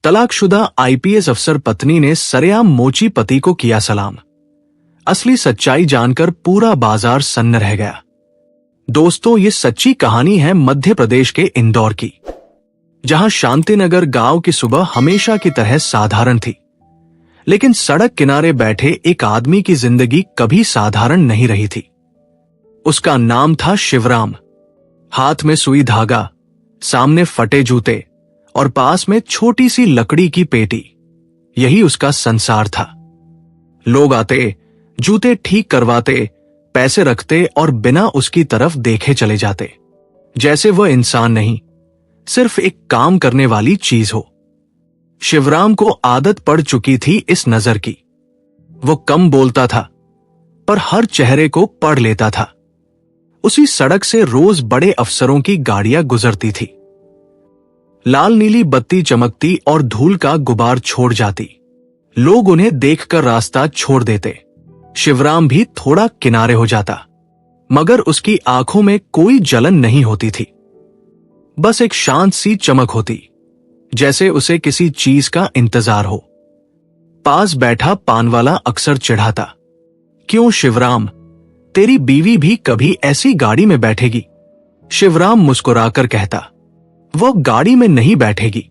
तलाकशुदा आईपीएस अफसर पत्नी ने सरेआम मोची पति को किया सलाम। असली सच्चाई जानकर पूरा बाजार सन्न रह गया। दोस्तों, ये सच्ची कहानी है मध्य प्रदेश के इंदौर की, जहां शांतिनगर गांव की सुबह हमेशा की तरह साधारण थी, लेकिन सड़क किनारे बैठे एक आदमी की जिंदगी कभी साधारण नहीं रही थी। उसका नाम था शिवराम। हाथ में सुई धागा, सामने फटे जूते और पास में छोटी सी लकड़ी की पेटी, यही उसका संसार था। लोग आते, जूते ठीक करवाते, पैसे रखते और बिना उसकी तरफ देखे चले जाते, जैसे वह इंसान नहीं, सिर्फ एक काम करने वाली चीज हो। शिवराम को आदत पड़ चुकी थी इस नजर की। वो कम बोलता था, पर हर चेहरे को पढ़ लेता था। उसी सड़क से रोज बड़े अफसरों की गाड़ियां गुजरती थी। लाल नीली बत्ती चमकती और धूल का गुबार छोड़ जाती। लोग उन्हें देखकर रास्ता छोड़ देते। शिवराम भी थोड़ा किनारे हो जाता, मगर उसकी आंखों में कोई जलन नहीं होती थी, बस एक शांत सी चमक होती, जैसे उसे किसी चीज का इंतजार हो। पास बैठा पान वाला अक्सर चिढ़ाता, क्यों शिवराम, तेरी बीवी भी कभी ऐसी गाड़ी में बैठेगी? शिवराम मुस्कुराकर कहता, वो गाड़ी में नहीं बैठेगी,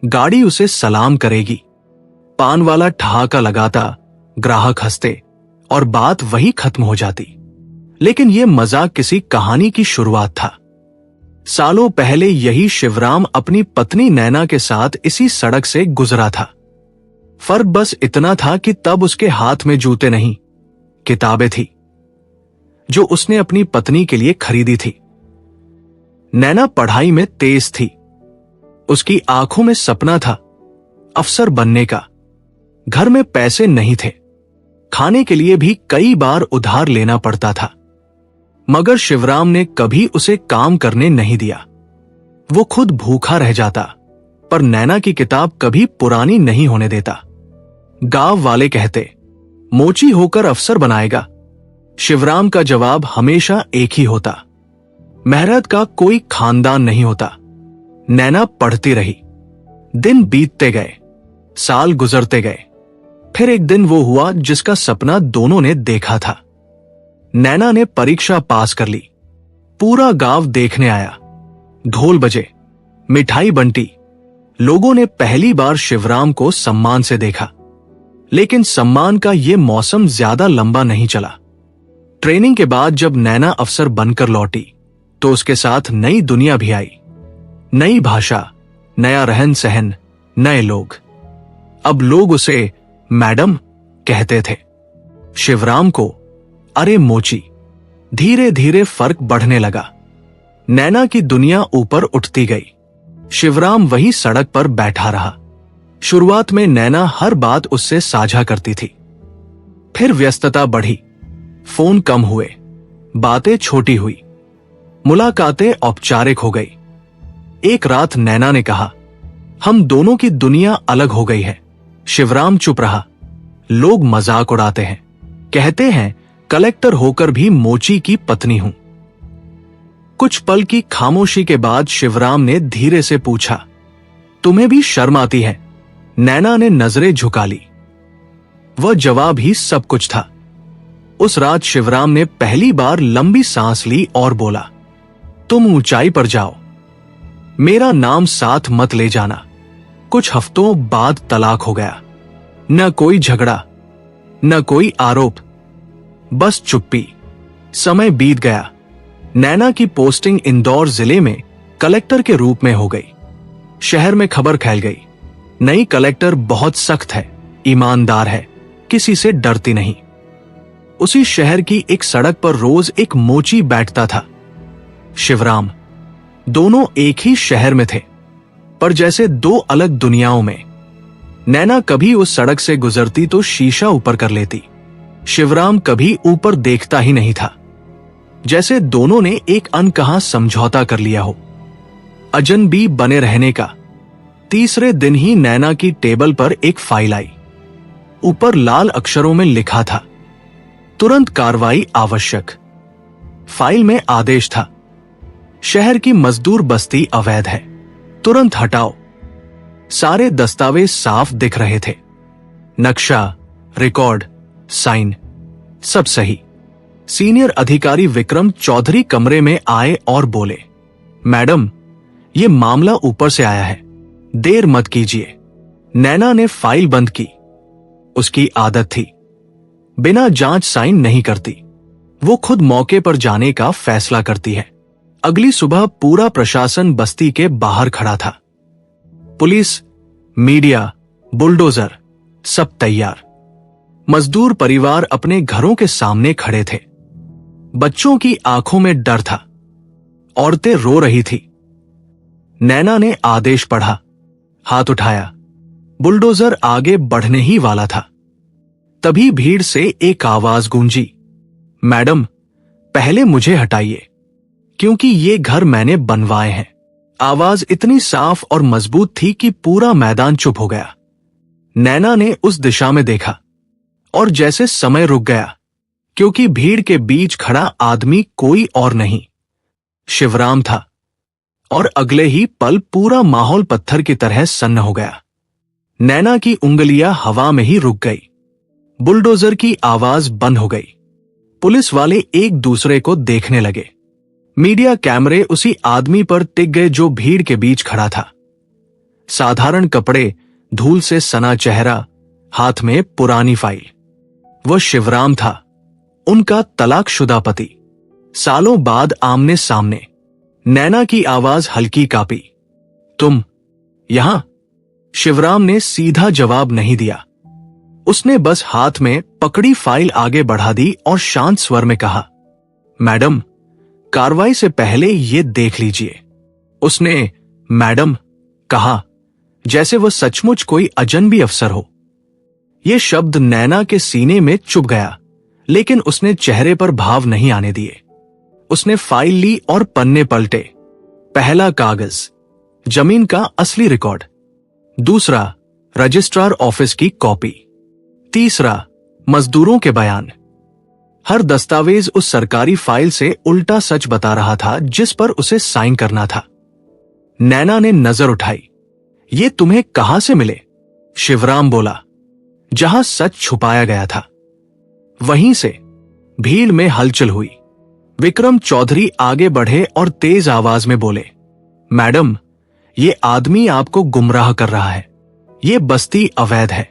गाड़ी उसे सलाम करेगी। पान वाला ठहाका लगाता, ग्राहक हंसते और बात वही खत्म हो जाती। लेकिन यह मजाक किसी कहानी की शुरुआत था। सालों पहले यही शिवराम अपनी पत्नी नैना के साथ इसी सड़क से गुजरा था। फर्क बस इतना था कि तब उसके हाथ में जूते नहीं, किताबें थी, जो उसने अपनी पत्नी के लिए खरीदी थी। नैना पढ़ाई में तेज थी। उसकी आंखों में सपना था, अफसर बनने का। घर में पैसे नहीं थे, खाने के लिए भी कई बार उधार लेना पड़ता था। मगर शिवराम ने कभी उसे काम करने नहीं दिया। वो खुद भूखा रह जाता, पर नैना की किताब कभी पुरानी नहीं होने देता। गांव वाले कहते, मोची होकर अफसर बनाएगा। शिवराम का जवाब हमेशा एक ही होता, मेहनत का कोई खानदान नहीं होता। नैना पढ़ती रही। दिन बीतते गए, साल गुजरते गए। फिर एक दिन वो हुआ जिसका सपना दोनों ने देखा था। नैना ने परीक्षा पास कर ली। पूरा गांव देखने आया। ढोल बजे, मिठाई बंटी। लोगों ने पहली बार शिवराम को सम्मान से देखा। लेकिन सम्मान का ये मौसम ज्यादा लंबा नहीं चला। ट्रेनिंग के बाद जब नैना अफसर बनकर लौटी, तो उसके साथ नई दुनिया भी आई। नई भाषा, नया रहन सहन, नए लोग। अब लोग उसे मैडम कहते थे, शिवराम को अरे मोची। धीरे धीरे फर्क बढ़ने लगा। नैना की दुनिया ऊपर उठती गई। शिवराम वही सड़क पर बैठा रहा। शुरुआत में नैना हर बात उससे साझा करती थी। फिर व्यस्तता बढ़ी, फोन कम हुए, बातें छोटी हुई, मुलाकातें औपचारिक हो गई। एक रात नैना ने कहा, हम दोनों की दुनिया अलग हो गई है। शिवराम चुप रहा। लोग मजाक उड़ाते हैं, कहते हैं कलेक्टर होकर भी मोची की पत्नी हूं। कुछ पल की खामोशी के बाद शिवराम ने धीरे से पूछा, तुम्हें भी शर्म आती है? नैना ने नजरें झुका ली। वह जवाब ही सब कुछ था। उस रात शिवराम ने पहली बार लंबी सांस ली और बोला, तुम ऊंचाई पर जाओ, मेरा नाम साथ मत ले जाना। कुछ हफ्तों बाद तलाक हो गया। न कोई झगड़ा, न कोई आरोप, बस चुप्पी। समय बीत गया। नैना की पोस्टिंग इंदौर जिले में कलेक्टर के रूप में हो गई। शहर में खबर फैल गई, नई कलेक्टर बहुत सख्त है, ईमानदार है, किसी से डरती नहीं। उसी शहर की एक सड़क पर रोज एक मोची बैठता था। शिवराम। दोनों एक ही शहर में थे, पर जैसे दो अलग दुनियाओं में। नैना कभी उस सड़क से गुजरती तो शीशा ऊपर कर लेती। शिवराम कभी ऊपर देखता ही नहीं था, जैसे दोनों ने एक अनकहा समझौता कर लिया हो, अजनबी बने रहने का। तीसरे दिन ही नैना की टेबल पर एक फाइल आई। ऊपर लाल अक्षरों में लिखा था, तुरंत कार्रवाई आवश्यक। फाइल में आदेश था, शहर की मजदूर बस्ती अवैध है, तुरंत हटाओ। सारे दस्तावेज साफ दिख रहे थे। नक्शा, रिकॉर्ड, साइन, सब सही। सीनियर अधिकारी विक्रम चौधरी कमरे में आए और बोले, मैडम, ये मामला ऊपर से आया है, देर मत कीजिए। नैना ने फाइल बंद की। उसकी आदत थी, बिना जांच साइन नहीं करती। वो खुद मौके पर जाने का फैसला करती है। अगली सुबह पूरा प्रशासन बस्ती के बाहर खड़ा था। पुलिस, मीडिया, बुलडोजर, सब तैयार। मजदूर परिवार अपने घरों के सामने खड़े थे। बच्चों की आंखों में डर था। औरतें रो रही थी। नैना ने आदेश पढ़ा, हाथ उठाया। बुलडोजर आगे बढ़ने ही वाला था। तभी भीड़ से एक आवाज गूंजी, मैडम, पहले मुझे हटाइए, क्योंकि ये घर मैंने बनवाए हैं। आवाज इतनी साफ और मजबूत थी कि पूरा मैदान चुप हो गया। नैना ने उस दिशा में देखा और जैसे समय रुक गया, क्योंकि भीड़ के बीच खड़ा आदमी कोई और नहीं, शिवराम था। और अगले ही पल पूरा माहौल पत्थर की तरह सन्न हो गया। नैना की उंगलियां हवा में ही रुक गई। बुलडोजर की आवाज बंद हो गई। पुलिस वाले एक दूसरे को देखने लगे। मीडिया कैमरे उसी आदमी पर टिक गए जो भीड़ के बीच खड़ा था। साधारण कपड़े, धूल से सना चेहरा, हाथ में पुरानी फाइल। वह शिवराम था, उनका तलाकशुदा पति। सालों बाद आमने सामने। नैना की आवाज हल्की कांपी, तुम यहां? शिवराम ने सीधा जवाब नहीं दिया। उसने बस हाथ में पकड़ी फाइल आगे बढ़ा दी और शांत स्वर में कहा, मैडम, कार्रवाई से पहले ये देख लीजिए। उसने मैडम कहा जैसे वह सचमुच कोई अजनबी अफसर हो। यह शब्द नैना के सीने में चुभ गया, लेकिन उसने चेहरे पर भाव नहीं आने दिए। उसने फाइल ली और पन्ने पलटे। पहला कागज, जमीन का असली रिकॉर्ड। दूसरा, रजिस्ट्रार ऑफिस की कॉपी। तीसरा, मजदूरों के बयान। हर दस्तावेज उस सरकारी फाइल से उल्टा सच बता रहा था जिस पर उसे साइन करना था। नैना ने नजर उठाई। ये तुम्हें कहां से मिले? शिवराम बोला, जहां सच छुपाया गया था वहीं से। भीड़ में हलचल हुई। विक्रम चौधरी आगे बढ़े और तेज आवाज में बोले, मैडम, ये आदमी आपको गुमराह कर रहा है। ये बस्ती अवैध है।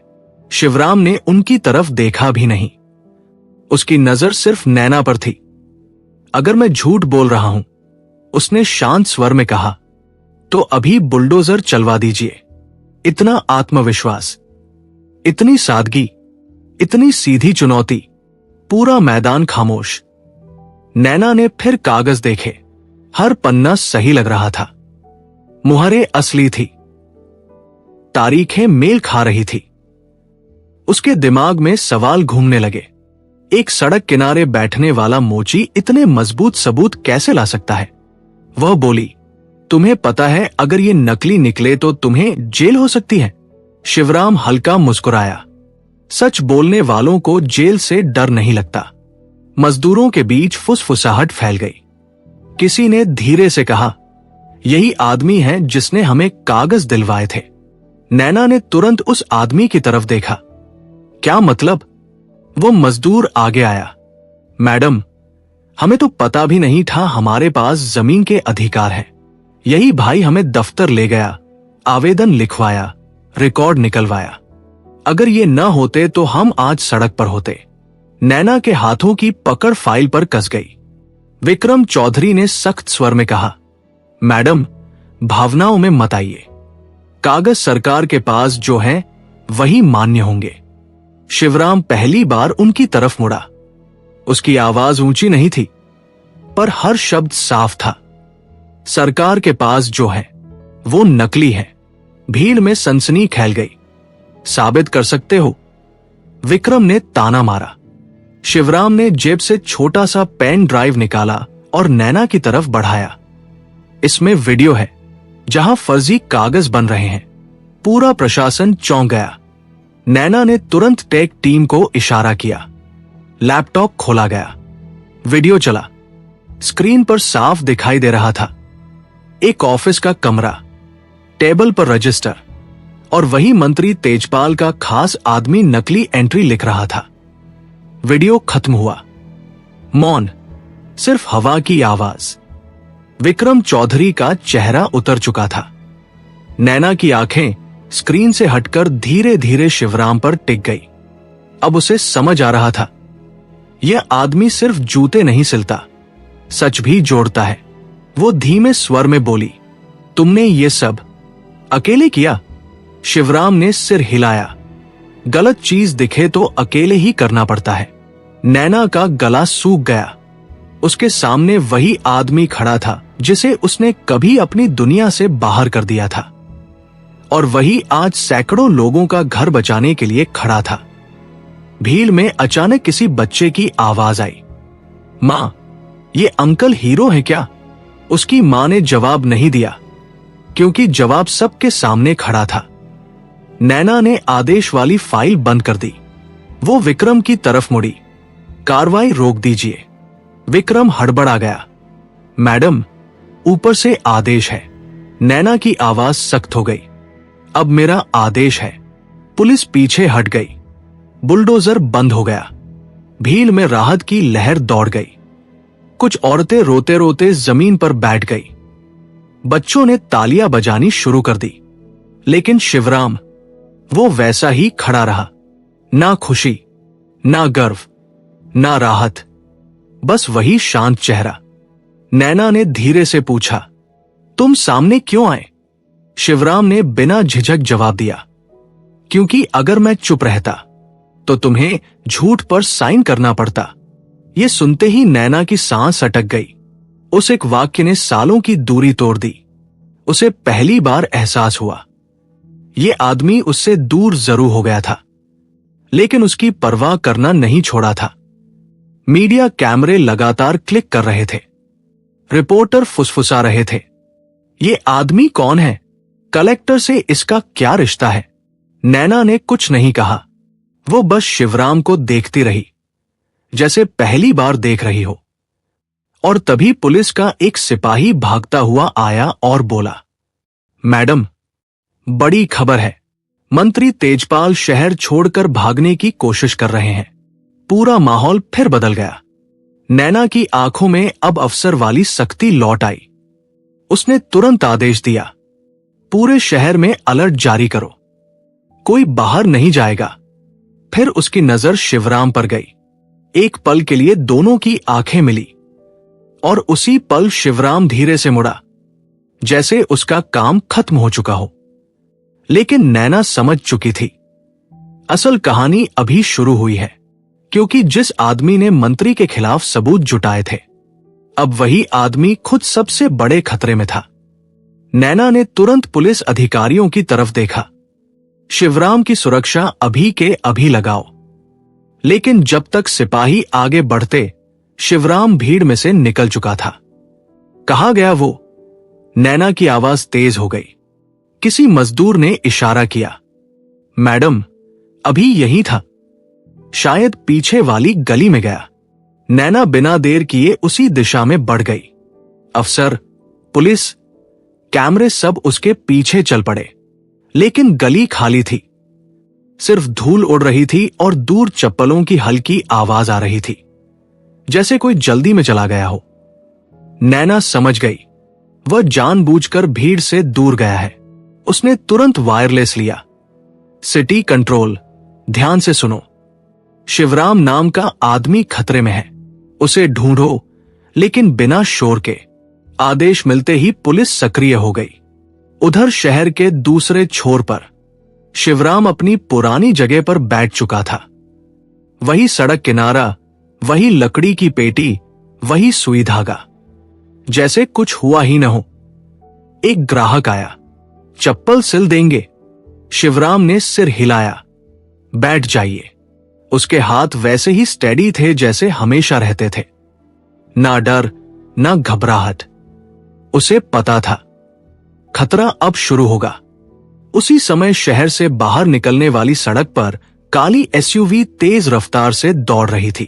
शिवराम ने उनकी तरफ देखा भी नहीं। उसकी नजर सिर्फ नैना पर थी। अगर मैं झूठ बोल रहा हूं, उसने शांत स्वर में कहा, तो अभी बुलडोजर चलवा दीजिए। इतना आत्मविश्वास, इतनी सादगी, इतनी सीधी चुनौती। पूरा मैदान खामोश। नैना ने फिर कागज देखे। हर पन्ना सही लग रहा था। मुहरें असली थी। तारीखें मेल खा रही थी। उसके दिमाग में सवाल घूमने लगे। एक सड़क किनारे बैठने वाला मोची इतने मजबूत सबूत कैसे ला सकता है? वह बोली, तुम्हें पता है अगर ये नकली निकले तो तुम्हें जेल हो सकती है। शिवराम हल्का मुस्कुराया। सच बोलने वालों को जेल से डर नहीं लगता। मजदूरों के बीच फुसफुसाहट फैल गई। किसी ने धीरे से कहा, यही आदमी है जिसने हमें कागज दिलवाए थे। नैना ने तुरंत उस आदमी की तरफ देखा। क्या मतलब? वो मजदूर आगे आया। मैडम, हमें तो पता भी नहीं था हमारे पास जमीन के अधिकार हैं। यही भाई हमें दफ्तर ले गया, आवेदन लिखवाया, रिकॉर्ड निकलवाया। अगर ये न होते तो हम आज सड़क पर होते। नैना के हाथों की पकड़ फाइल पर कस गई। विक्रम चौधरी ने सख्त स्वर में कहा, मैडम, भावनाओं में मत आइए। कागज सरकार के पास जो है वही मान्य होंगे। शिवराम पहली बार उनकी तरफ मुड़ा। उसकी आवाज ऊंची नहीं थी, पर हर शब्द साफ था। सरकार के पास जो है वो नकली है। भीड़ में सनसनी फैल गई। साबित कर सकते हो? विक्रम ने ताना मारा। शिवराम ने जेब से छोटा सा पेन ड्राइव निकाला और नैना की तरफ बढ़ाया। इसमें वीडियो है जहां फर्जी कागज बन रहे हैं। पूरा प्रशासन चौंक गया। नैना ने तुरंत टेक टीम को इशारा किया। लैपटॉप खोला गया। वीडियो चला। स्क्रीन पर साफ दिखाई दे रहा था एक ऑफिस का कमरा, टेबल पर रजिस्टर, और वही मंत्री तेजपाल का खास आदमी नकली एंट्री लिख रहा था। वीडियो खत्म हुआ। मौन, सिर्फ हवा की आवाज। विक्रम चौधरी का चेहरा उतर चुका था। नैना की आंखें स्क्रीन से हटकर धीरे धीरे शिवराम पर टिक गई। अब उसे समझ आ रहा था, यह आदमी सिर्फ जूते नहीं सिलता, सच भी जोड़ता है। वो धीमे स्वर में बोली, तुमने ये सब अकेले किया? शिवराम ने सिर हिलाया। गलत चीज दिखे तो अकेले ही करना पड़ता है। नैना का गला सूख गया। उसके सामने वही आदमी खड़ा था जिसे उसने कभी अपनी दुनिया से बाहर कर दिया था, और वही आज सैकड़ों लोगों का घर बचाने के लिए खड़ा था। भीड़ में अचानक किसी बच्चे की आवाज आई, मां, ये अंकल हीरो है क्या? उसकी मां ने जवाब नहीं दिया, क्योंकि जवाब सबके सामने खड़ा था। नैना ने आदेश वाली फाइल बंद कर दी। वो विक्रम की तरफ मुड़ी, कार्रवाई रोक दीजिए। विक्रम हड़बड़ा गया, मैडम, ऊपर से आदेश है। नैना की आवाज सख्त हो गई, अब मेरा आदेश है। पुलिस पीछे हट गई। बुलडोजर बंद हो गया। भीड़ में राहत की लहर दौड़ गई। कुछ औरतें रोते रोते जमीन पर बैठ गई। बच्चों ने तालियां बजानी शुरू कर दी। लेकिन शिवराम, वो वैसा ही खड़ा रहा। ना खुशी, ना गर्व, ना राहत, बस वही शांत चेहरा। नैना ने धीरे से पूछा, तुम सामने क्यों आए? शिवराम ने बिना झिझक जवाब दिया, क्योंकि अगर मैं चुप रहता तो तुम्हें झूठ पर साइन करना पड़ता। ये सुनते ही नैना की सांस अटक गई। उस एक वाक्य ने सालों की दूरी तोड़ दी। उसे पहली बार एहसास हुआ, ये आदमी उससे दूर जरूर हो गया था, लेकिन उसकी परवाह करना नहीं छोड़ा था। मीडिया कैमरे लगातार क्लिक कर रहे थे। रिपोर्टर फुसफुसा रहे थे, ये आदमी कौन है? कलेक्टर से इसका क्या रिश्ता है? नैना ने कुछ नहीं कहा। वो बस शिवराम को देखती रही, जैसे पहली बार देख रही हो। और तभी पुलिस का एक सिपाही भागता हुआ आया और बोला, मैडम, बड़ी खबर है। मंत्री तेजपाल शहर छोड़कर भागने की कोशिश कर रहे हैं। पूरा माहौल फिर बदल गया। नैना की आंखों में अब अफसर वाली सख्ती लौट आई। उसने तुरंत आदेश दिया, पूरे शहर में अलर्ट जारी करो, कोई बाहर नहीं जाएगा। फिर उसकी नजर शिवराम पर गई। एक पल के लिए दोनों की आंखें मिली, और उसी पल शिवराम धीरे से मुड़ा, जैसे उसका काम खत्म हो चुका हो। लेकिन नैना समझ चुकी थी, असल कहानी अभी शुरू हुई है, क्योंकि जिस आदमी ने मंत्री के खिलाफ सबूत जुटाए थे, अब वही आदमी खुद सबसे बड़े खतरे में था। नैना ने तुरंत पुलिस अधिकारियों की तरफ देखा, शिवराम की सुरक्षा अभी के अभी लगाओ। लेकिन जब तक सिपाही आगे बढ़ते, शिवराम भीड़ में से निकल चुका था। कहाँ गया वो? नैना की आवाज तेज हो गई। किसी मजदूर ने इशारा किया, मैडम, अभी यही था, शायद पीछे वाली गली में गया। नैना बिना देर किए उसी दिशा में बढ़ गई। अफसर, पुलिस, कैमरे सब उसके पीछे चल पड़े। लेकिन गली खाली थी। सिर्फ धूल उड़ रही थी और दूर चप्पलों की हल्की आवाज आ रही थी, जैसे कोई जल्दी में चला गया हो। नैना समझ गई, वह जानबूझकर भीड़ से दूर गया है। उसने तुरंत वायरलेस लिया। सिटी कंट्रोल, ध्यान से सुनो, शिवराम नाम का आदमी खतरे में है, उसे ढूंढो, लेकिन बिना शोर के। आदेश मिलते ही पुलिस सक्रिय हो गई। उधर शहर के दूसरे छोर पर शिवराम अपनी पुरानी जगह पर बैठ चुका था। वही सड़क किनारा, वही लकड़ी की पेटी, वही सुई धागा, जैसे कुछ हुआ ही न हो। एक ग्राहक आया, चप्पल सिल देंगे? शिवराम ने सिर हिलाया, बैठ जाइए। उसके हाथ वैसे ही स्टेडी थे जैसे हमेशा रहते थे। ना डर, ना घबराहट। उसे पता था खतरा अब शुरू होगा। उसी समय शहर से बाहर निकलने वाली सड़क पर काली एसयूवी तेज रफ्तार से दौड़ रही थी।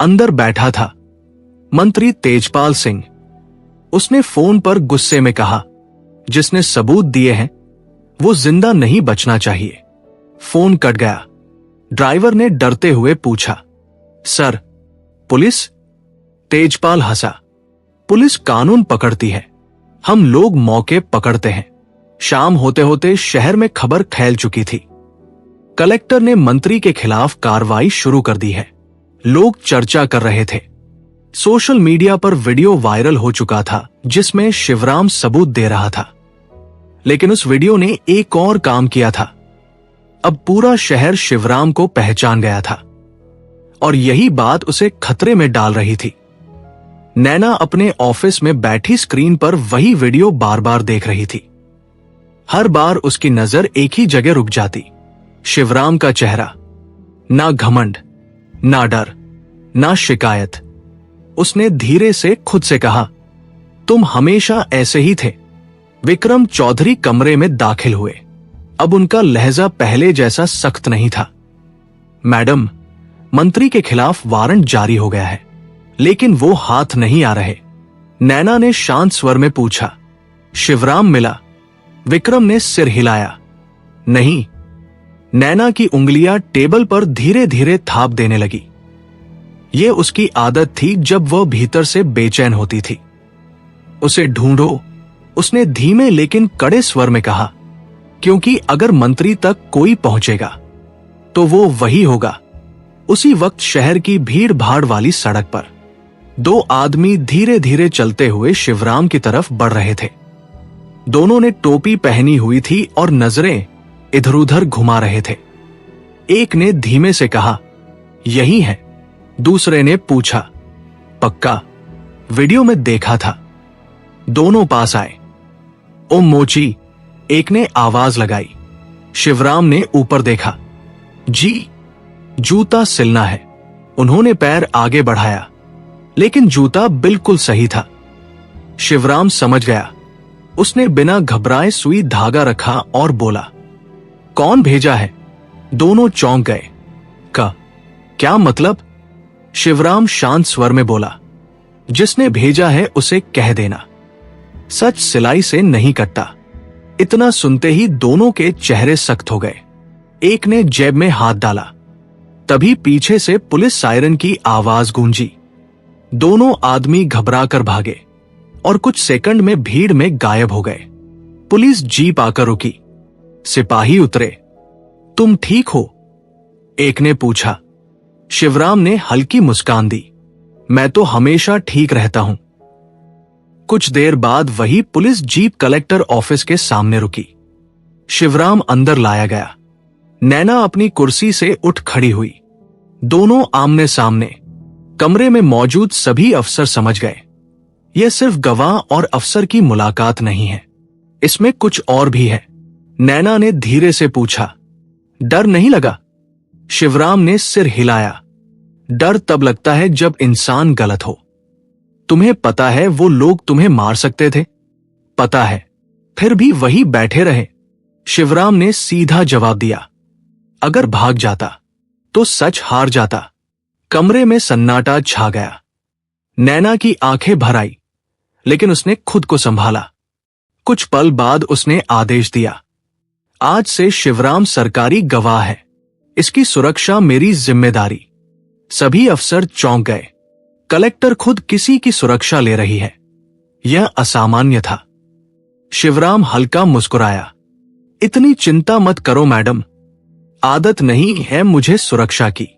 अंदर बैठा था मंत्री तेजपाल सिंह। उसने फोन पर गुस्से में कहा, जिसने सबूत दिए हैं वो जिंदा नहीं बचना चाहिए। फोन कट गया। ड्राइवर ने डरते हुए पूछा, सर, पुलिस? तेजपाल हंसा। पुलिस कानून पकड़ती है, हम लोग मौके पकड़ते हैं। शाम होते होते शहर में खबर फैल चुकी थी। कलेक्टर ने मंत्री के खिलाफ कार्रवाई शुरू कर दी है। लोग चर्चा कर रहे थे। सोशल मीडिया पर वीडियो वायरल हो चुका था जिसमें शिवराम सबूत दे रहा था। लेकिन उस वीडियो ने एक और काम किया था। अब पूरा शहर शिवराम को पहचान गया था और यही बात उसे खतरे में डाल रही थी। नैना अपने ऑफिस में बैठी स्क्रीन पर वही वीडियो बार बार देख रही थी। हर बार उसकी नजर एक ही जगह रुक जाती, शिवराम का चेहरा। ना घमंड, ना डर, ना शिकायत। उसने धीरे से खुद से कहा, तुम हमेशा ऐसे ही थे। विक्रम चौधरी कमरे में दाखिल हुए। अब उनका लहजा पहले जैसा सख्त नहीं था। मैडम, मंत्री के खिलाफ वारंट जारी हो गया है, लेकिन वो हाथ नहीं आ रहे। नैना ने शांत स्वर में पूछा, शिवराम मिला? विक्रम ने सिर हिलाया, नहीं। नैना की उंगलियां टेबल पर धीरे धीरे थाप देने लगी। ये उसकी आदत थी जब वह भीतर से बेचैन होती थी। उसे ढूंढो, उसने धीमे लेकिन कड़े स्वर में कहा, क्योंकि अगर मंत्री तक कोई पहुंचेगा तो वो वही होगा। उसी वक्त शहर की भीड़ भाड़ वाली सड़क पर दो आदमी धीरे धीरे चलते हुए शिवराम की तरफ बढ़ रहे थे। दोनों ने टोपी पहनी हुई थी और नजरें इधर उधर घुमा रहे थे। एक ने धीमे से कहा, यही है। दूसरे ने पूछा, पक्का? वीडियो में देखा था। दोनों पास आए। ओ मोची, एक ने आवाज लगाई। शिवराम ने ऊपर देखा। जी, जूता सिलना है। उन्होंने पैर आगे बढ़ाया, लेकिन जूता बिल्कुल सही था। शिवराम समझ गया। उसने बिना घबराए सुई धागा रखा और बोला, कौन भेजा है? दोनों चौंक गए। क्या मतलब? शिवराम शांत स्वर में बोला, जिसने भेजा है उसे कह देना। सच सिलाई से नहीं कटता। इतना सुनते ही दोनों के चेहरे सख्त हो गए। एक ने जेब में हाथ डाला। तभी पीछे से पुलिस सायरन की आवाज गूंजी। दोनों आदमी घबरा कर भागे और कुछ सेकंड में भीड़ में गायब हो गए। पुलिस जीप आकर रुकी। सिपाही उतरे। तुम ठीक हो? एक ने पूछा। शिवराम ने हल्की मुस्कान दी, मैं तो हमेशा ठीक रहता हूं। कुछ देर बाद वही पुलिस जीप कलेक्टर ऑफिस के सामने रुकी। शिवराम अंदर लाया गया। नैना अपनी कुर्सी से उठ खड़ी हुई। दोनों आमने सामने। कमरे में मौजूद सभी अफसर समझ गए, यह सिर्फ गवाह और अफसर की मुलाकात नहीं है, इसमें कुछ और भी है। नैना ने धीरे से पूछा, डर नहीं लगा? शिवराम ने सिर हिलाया। डर तब लगता है जब इंसान गलत हो। तुम्हें पता है वो लोग तुम्हें मार सकते थे? पता है, फिर भी वही बैठे रहे। शिवराम ने सीधा जवाब दिया। अगर भाग जाता तो सच हार जाता। कमरे में सन्नाटा छा गया। नैना की आंखें भर आई, लेकिन उसने खुद को संभाला। कुछ पल बाद उसने आदेश दिया, आज से शिवराम सरकारी गवाह है। इसकी सुरक्षा मेरी जिम्मेदारी। सभी अफसर चौंक गए। कलेक्टर खुद किसी की सुरक्षा ले रही है, यह असामान्य था। शिवराम हल्का मुस्कुराया। इतनी चिंता मत करो मैडम, आदत नहीं है मुझे सुरक्षा की।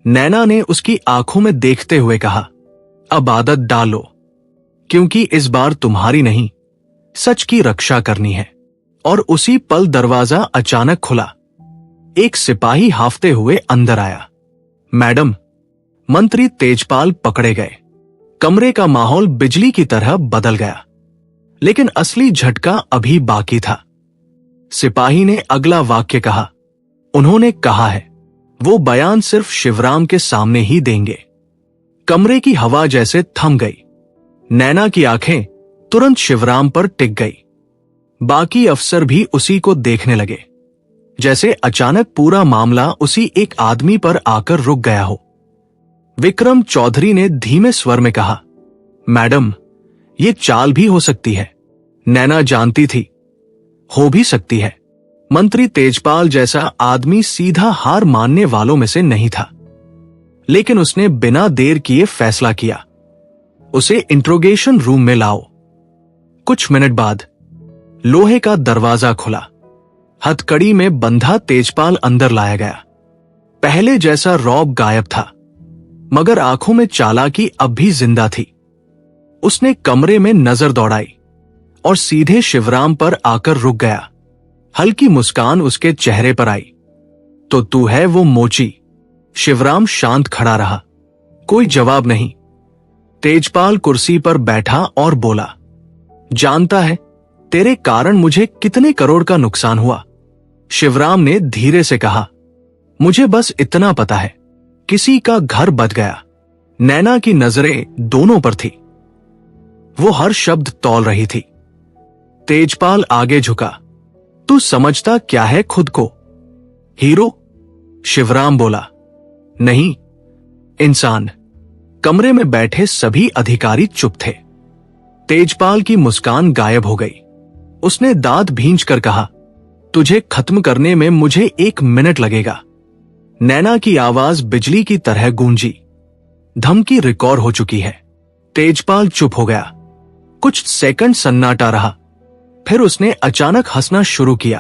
नैना ने उसकी आंखों में देखते हुए कहा, अब आदत डालो, क्योंकि इस बार तुम्हारी नहीं, सच की रक्षा करनी है। और उसी पल दरवाजा अचानक खुला। एक सिपाही हाफते हुए अंदर आया। मैडम, मंत्री तेजपाल पकड़े गए। कमरे का माहौल बिजली की तरह बदल गया, लेकिन असली झटका अभी बाकी था। सिपाही ने अगला वाक्य कहा, उन्होंने कहा है वो बयान सिर्फ शिवराम के सामने ही देंगे। कमरे की हवा जैसे थम गई। नैना की आंखें तुरंत शिवराम पर टिक गई। बाकी अफसर भी उसी को देखने लगे, जैसे अचानक पूरा मामला उसी एक आदमी पर आकर रुक गया हो। विक्रम चौधरी ने धीमे स्वर में कहा, मैडम, ये चाल भी हो सकती है। नैना जानती थी, हो भी सकती है, मंत्री तेजपाल जैसा आदमी सीधा हार मानने वालों में से नहीं था, लेकिन उसने बिना देर किए फैसला किया। उसे इंट्रोगेशन रूम में लाओ। कुछ मिनट बाद लोहे का दरवाजा खुला। हथकड़ी में बंधा तेजपाल अंदर लाया गया। पहले जैसा रौब गायब था, मगर आंखों में चालाकी अब भी जिंदा थी। उसने कमरे में नजर दौड़ाई और सीधे शिवराम पर आकर रुक गया। हल्की मुस्कान उसके चेहरे पर आई। तो तू है वो मोची? शिवराम शांत खड़ा रहा, कोई जवाब नहीं। तेजपाल कुर्सी पर बैठा और बोला, जानता है तेरे कारण मुझे कितने करोड़ का नुकसान हुआ? शिवराम ने धीरे से कहा, मुझे बस इतना पता है, किसी का घर बच गया। नैना की नजरें दोनों पर थी। वो हर शब्द तौल रही थी। तेजपाल आगे झुका। तू समझता क्या है खुद को? हीरो? शिवराम बोला। नहीं, इंसान। कमरे में बैठे सभी अधिकारी चुप थे। तेजपाल की मुस्कान गायब हो गई। उसने दांत भींचकर कहा, तुझे खत्म करने में मुझे 1 मिनट लगेगा। नैना की आवाज बिजली की तरह गूंजी। धमकी रिकॉर्ड हो चुकी है। तेजपाल चुप हो गया। कुछ सेकंड सन्नाटा रहा। फिर उसने अचानक हंसना शुरू किया।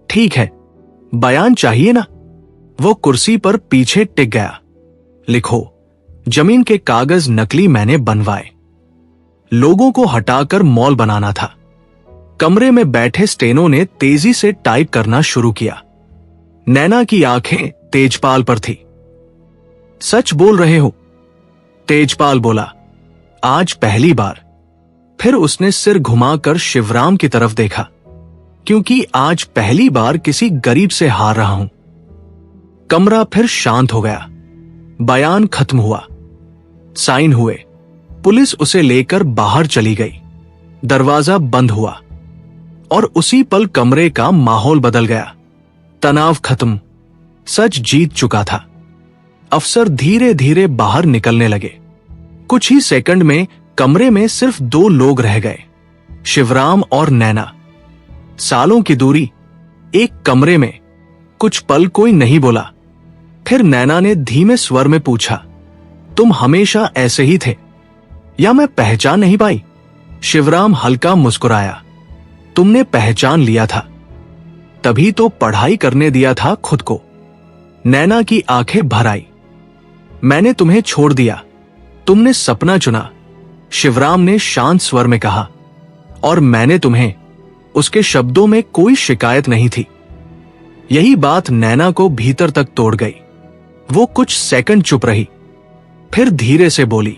ठीक है, बयान चाहिए ना? वो कुर्सी पर पीछे टिक गया। लिखो, जमीन के कागज नकली मैंने बनवाए। लोगों को हटाकर मॉल बनाना था। कमरे में बैठे स्टेनो ने तेजी से टाइप करना शुरू किया। नैना की आंखें तेजपाल पर थी। सच बोल रहे हो? तेजपाल बोला, आज पहली बार। फिर उसने सिर घुमाकर शिवराम की तरफ देखा, क्योंकि आज पहली बार किसी गरीब से हार रहा हूं। कमरा फिर शांत हो गया। बयान खत्म हुआ। साइन हुए। पुलिस उसे लेकर बाहर चली गई। दरवाजा बंद हुआ और उसी पल कमरे का माहौल बदल गया। तनाव खत्म। सच जीत चुका था। अफसर धीरे धीरे बाहर निकलने लगे। कुछ ही सेकंड में कमरे में सिर्फ 2 लोग रह गए, शिवराम और नैना। सालों की दूरी, एक कमरे में। कुछ पल कोई नहीं बोला। फिर नैना ने धीमे स्वर में पूछा, तुम हमेशा ऐसे ही थे या मैं पहचान नहीं पाई? शिवराम हल्का मुस्कुराया। तुमने पहचान लिया था, तभी तो पढ़ाई करने दिया था खुद को। नैना की आंखें भर आई। मैंने तुम्हें छोड़ दिया, तुमने सपना चुना, शिवराम ने शांत स्वर में कहा। और मैंने तुम्हें। उसके शब्दों में कोई शिकायत नहीं थी। यही बात नैना को भीतर तक तोड़ गई। वो कुछ सेकंड चुप रही, फिर धीरे से बोली,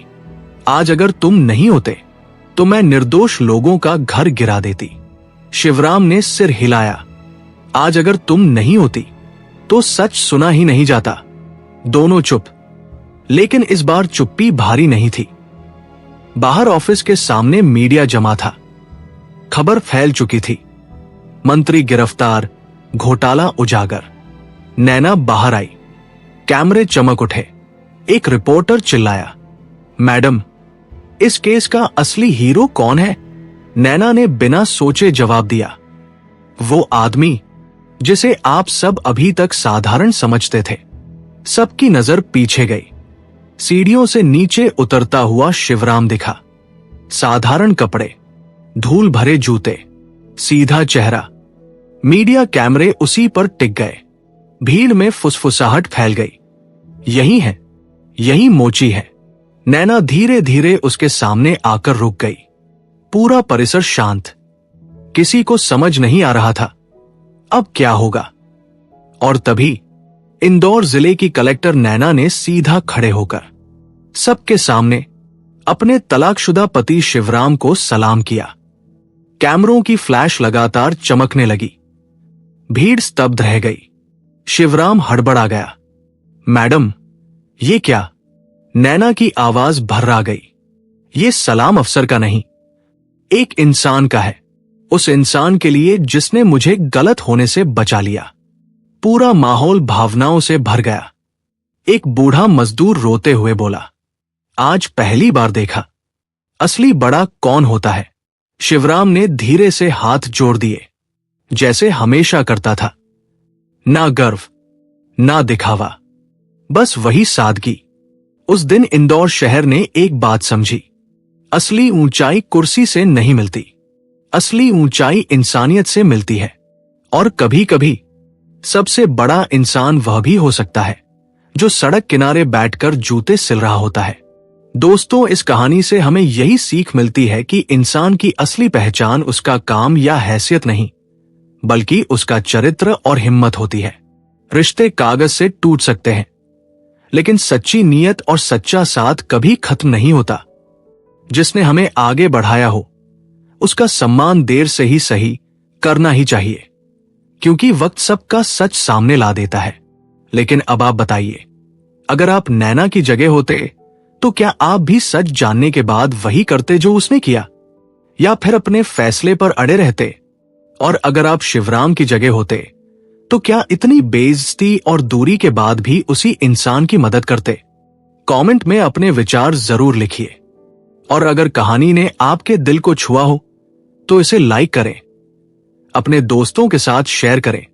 आज अगर तुम नहीं होते तो मैं निर्दोष लोगों का घर गिरा देती। शिवराम ने सिर हिलाया। आज अगर तुम नहीं होती तो सच सुना ही नहीं जाता। दोनों चुप, लेकिन इस बार चुप्पी भारी नहीं थी। बाहर ऑफिस के सामने मीडिया जमा था। खबर फैल चुकी थी। मंत्री गिरफ्तार, घोटाला उजागर। नैना बाहर आई। कैमरे चमक उठे। एक रिपोर्टर चिल्लाया, मैडम, इस केस का असली हीरो कौन है? नैना ने बिना सोचे जवाब दिया, वो आदमी जिसे आप सब अभी तक साधारण समझते थे। सबकी नजर पीछे गई। सीढ़ियों से नीचे उतरता हुआ शिवराम दिखा। साधारण कपड़े, धूल भरे जूते, सीधा चेहरा। मीडिया कैमरे उसी पर टिक गए। भीड़ में फुसफुसाहट फैल गई। यही है, यही मोची है। नैना धीरे धीरे उसके सामने आकर रुक गई। पूरा परिसर शांत। किसी को समझ नहीं आ रहा था अब क्या होगा। और तभी इंदौर जिले की कलेक्टर नैना ने सीधा खड़े होकर सबके सामने अपने तलाकशुदा पति शिवराम को सलाम किया। कैमरों की फ्लैश लगातार चमकने लगी। भीड़ स्तब्ध रह गई। शिवराम हड़बड़ा गया। मैडम, ये क्या? नैना की आवाज भर्रा गई। ये सलाम अफसर का नहीं, एक इंसान का है। उस इंसान के लिए जिसने मुझे गलत होने से बचा लिया। पूरा माहौल भावनाओं से भर गया। एक बूढ़ा मजदूर रोते हुए बोला, आज पहली बार देखा असली बड़ा कौन होता है। शिवराम ने धीरे से हाथ जोड़ दिए। जैसे हमेशा करता था। ना गर्व, ना दिखावा, बस वही सादगी। उस दिन इंदौर शहर ने एक बात समझी, असली ऊंचाई कुर्सी से नहीं मिलती, असली ऊंचाई इंसानियत से मिलती है। और कभी कभी सबसे बड़ा इंसान वह भी हो सकता है जो सड़क किनारे बैठकर जूते सिल रहा होता है। दोस्तों, इस कहानी से हमें यही सीख मिलती है कि इंसान की असली पहचान उसका काम या हैसियत नहीं, बल्कि उसका चरित्र और हिम्मत होती है। रिश्ते कागज से टूट सकते हैं, लेकिन सच्ची नीयत और सच्चा साथ कभी खत्म नहीं होता। जिसने हमें आगे बढ़ाया हो, उसका सम्मान देर से ही सही करना ही चाहिए, क्योंकि वक्त सबका सच सामने ला देता है। लेकिन अब आप बताइए, अगर आप नैना की जगह होते तो क्या आप भी सच जानने के बाद वही करते जो उसने किया, या फिर अपने फैसले पर अड़े रहते? और अगर आप शिवराम की जगह होते तो क्या इतनी बेइज्जती और दूरी के बाद भी उसी इंसान की मदद करते? कमेंट में अपने विचार जरूर लिखिए। और अगर कहानी ने आपके दिल को छुआ हो तो इसे लाइक करें, अपने दोस्तों के साथ शेयर करें